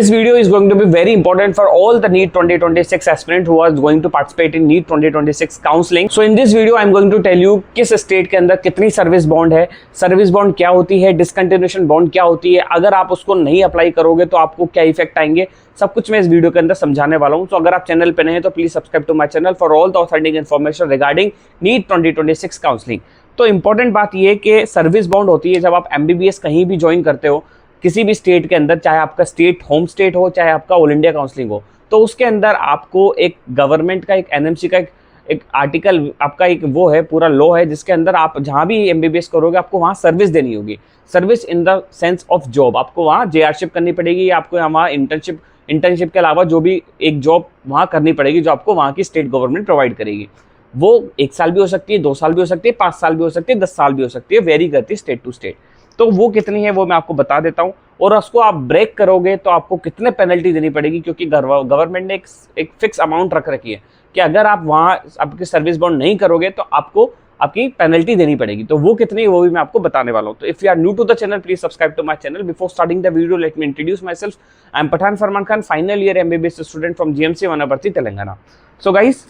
This video is going to be very important for all the NEET 2026 aspirant who are going to participate in NEET 2026 counseling. So in this video I am going to tell you किस state के अंदर कितनी service bond है, service bond क्या होती है, discontinuation bond क्या होती है, अगर आप उसको नहीं अप्लाई करोगे तो आपको क्या इफेक्ट आएंगे, सब कुछ मैं इस वीडियो के अंदर समझाने वाला हूं। तो अगर आप चैनल पे नए हैं तो please subscribe to my channel for all the authentic information regarding NEET 2026 counselling. तो इंपॉर्टेंट बात यह है कि सर्विस बॉन्ड होती है जब आप MBBS कहीं भी ज्वाइन करते हो किसी भी स्टेट के अंदर, चाहे आपका स्टेट होम स्टेट हो चाहे आपका ऑल इंडिया काउंसलिंग हो, तो उसके अंदर आपको एक गवर्नमेंट का एक NMC का एक आर्टिकल आपका एक वो है, पूरा लॉ है जिसके अंदर आप जहाँ भी MBBS करोगे आपको वहाँ सर्विस देनी होगी। Service in the sense of job, आपको वहाँ JRship करनी पड़ेगी या आपको वहाँ इंटर्नशिप के अलावा जो भी एक जॉब वहाँ करनी पड़ेगी जो आपको वहाँ की स्टेट गवर्नमेंट प्रोवाइड करेगी। वो 1 साल भी हो सकती है, 2 साल भी हो सकती है, 5 साल भी हो सकती है, 10 साल भी हो सकती है, वेरी करती है स्टेट टू स्टेट। तो वो कितनी है वो मैं आपको बता देता हूँ, और उसको आप ब्रेक करोगे तो आपको कितने पेनल्टी देनी पड़ेगी, क्योंकि गवर्नमेंट ने एक फिक्स अमाउंट रख रखी है कि अगर आप वहाँ आपकी सर्विस बॉन्ड नहीं करोगे तो आपको आपकी पेनल्टी देनी पड़ेगी। तो वो कितनी है वो भी मैं आपको बताने वाला हूँ। तो if you are new to the channel please subscribe to my channel. Before starting the video let me introduce myself. I am Pathan Farman Khan, final year MBBS student from GMC Wanaparthy Telangana. So guys,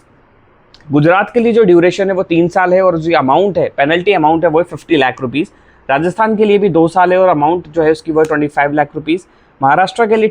Gujarat के लिए जो duration है वो 3 साल है और जो amount है, पेनल्टी अमाउंट है वो 50 लाख रुपीज़। राजस्थान के लिए भी 2 साल है और अमाउंट जो है उसकी वो 25 लाख रुपीज़। महाराष्ट्र के लिए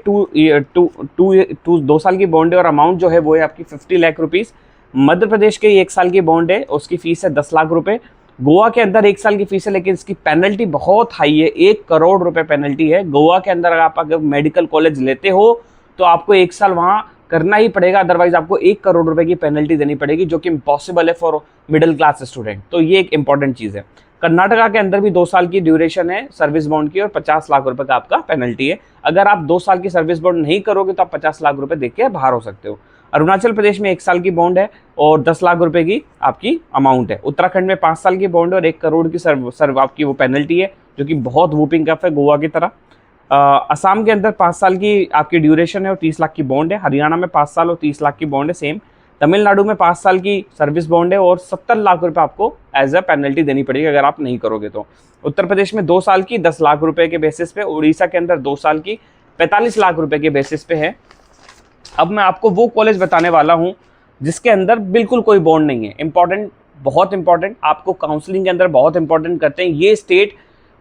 2 साल की बॉन्ड है और अमाउंट जो है वो है आपकी 50 लाख रुपीज़। मध्य प्रदेश के 1 साल की बॉन्ड है, उसकी फीस है 10 लाख रुपए। गोवा के अंदर 1 साल की फीस है लेकिन इसकी पेनल्टी बहुत हाई है, 1 करोड़ रुपए पेनल्टी है। गोवा के अंदर अगर आप मेडिकल कॉलेज लेते हो तो आपको 1 साल वहाँ करना ही पड़ेगा, अदरवाइज आपको 1 करोड़ रुपए की पेनल्टी देनी पड़ेगी, जो कि इम्पॉसिबल है फॉर मिडिल क्लास स्टूडेंट। तो ये एक इंपॉर्टेंट चीज़ है। कर्नाटका के अंदर भी 2 साल की ड्यूरेशन है सर्विस बॉन्ड की और 50 लाख रुपए का आपका पेनल्टी है। अगर आप 2 साल की सर्विस बॉन्ड नहीं करोगे तो आप 50 लाख रुपए देके बाहर हो सकते हो। अरुणाचल प्रदेश में 1 साल की बॉन्ड है और 10 लाख रुपए की आपकी अमाउंट है। उत्तराखंड में 5 साल की बॉन्ड है और 1 करोड़ की सर्व आपकी वो पेनल्टी है, जो कि बहुत वूपिंग कफ है गोवा की तरह। असम के अंदर 5 साल की आपकी ड्यूरेशन है और 30 लाख की बॉन्ड है। हरियाणा में 5 साल और 30 लाख की बॉन्ड है सेम। तमिलनाडु में 5 साल की सर्विस बॉन्ड है और 70 लाख रुपए आपको एज अ पेनल्टी देनी पड़ेगी अगर आप नहीं करोगे तो। उत्तर प्रदेश में 2 साल की 10 लाख रुपए के बेसिस पे, उड़ीसा के अंदर 2 साल की 45 लाख रुपए के बेसिस पे है। अब मैं आपको वो कॉलेज बताने वाला हूँ जिसके अंदर बिल्कुल कोई बॉन्ड नहीं है। इंपॉर्टेंट, बहुत इंपॉर्टेंट, आपको काउंसलिंग के अंदर बहुत इंपॉर्टेंट करते हैं। ये स्टेट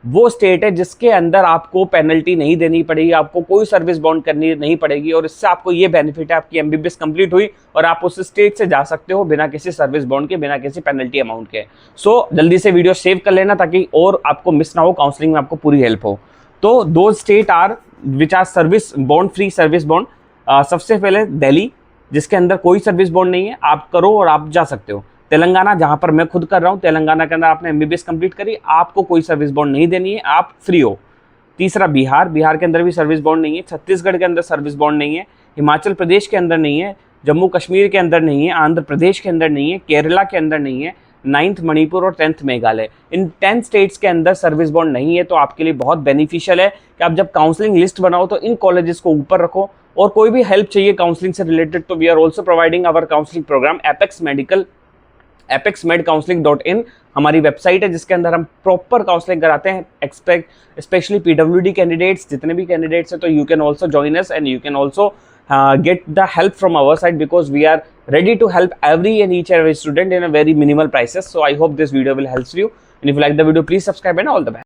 वो स्टेट है जिसके अंदर आपको पेनल्टी नहीं देनी पड़ेगी, आपको कोई सर्विस बॉन्ड करनी नहीं पड़ेगी, और इससे आपको ये बेनिफिट है आपकी MBBS कंप्लीट हुई और आप उस स्टेट से जा सकते हो बिना किसी सर्विस बॉन्ड के, बिना किसी पेनल्टी अमाउंट के। सो जल्दी से वीडियो सेव कर लेना ताकि और आपको मिस ना हो, काउंसलिंग में आपको पूरी हेल्प हो। तो 2 state are which are service bond free service bond. सबसे पहले दिल्ली, जिसके अंदर कोई सर्विस बॉन्ड नहीं है, आप करो और आप जा सकते हो। तेलंगाना, जहां पर मैं खुद कर रहा हूं, तेलंगाना के अंदर आपने MBBS कंप्लीट करी, आपको कोई सर्विस बॉन्ड नहीं देनी है, आप फ्री हो। तीसरा बिहार, बिहार के अंदर भी सर्विस बॉन्ड नहीं है। छत्तीसगढ़ के अंदर सर्विस बॉन्ड नहीं है। हिमाचल प्रदेश के अंदर नहीं है। जम्मू कश्मीर के अंदर नहीं है। आंध्र प्रदेश के अंदर नहीं है। केरला के अंदर नहीं है। 9th मणिपुर और 10th मेघालय, इन 10 स्टेट्स के अंदर सर्विस बॉन्ड नहीं है। तो आपके लिए बहुत बेनिफिशियल है कि आप जब काउंसलिंग लिस्ट बनाओ तो इन कॉलेजेस को ऊपर रखो। और कोई भी हेल्प चाहिए काउंसलिंग से रिलेटेड तो we are also providing our counselling programme apexmedscounseling.in हमारी वेबसाइट है जिसके अंदर हम प्रॉपर काउंसलिंग कराते हैं, स्पेशली PWD कैंडिडेट्स, जितने भी कैंडिडेट्स हैं। तो you can also join us and you can also get the help from our side because we are ready to help every and each and every student in a very minimal prices. So I hope this video will help you, and if you like the video please subscribe and all the best.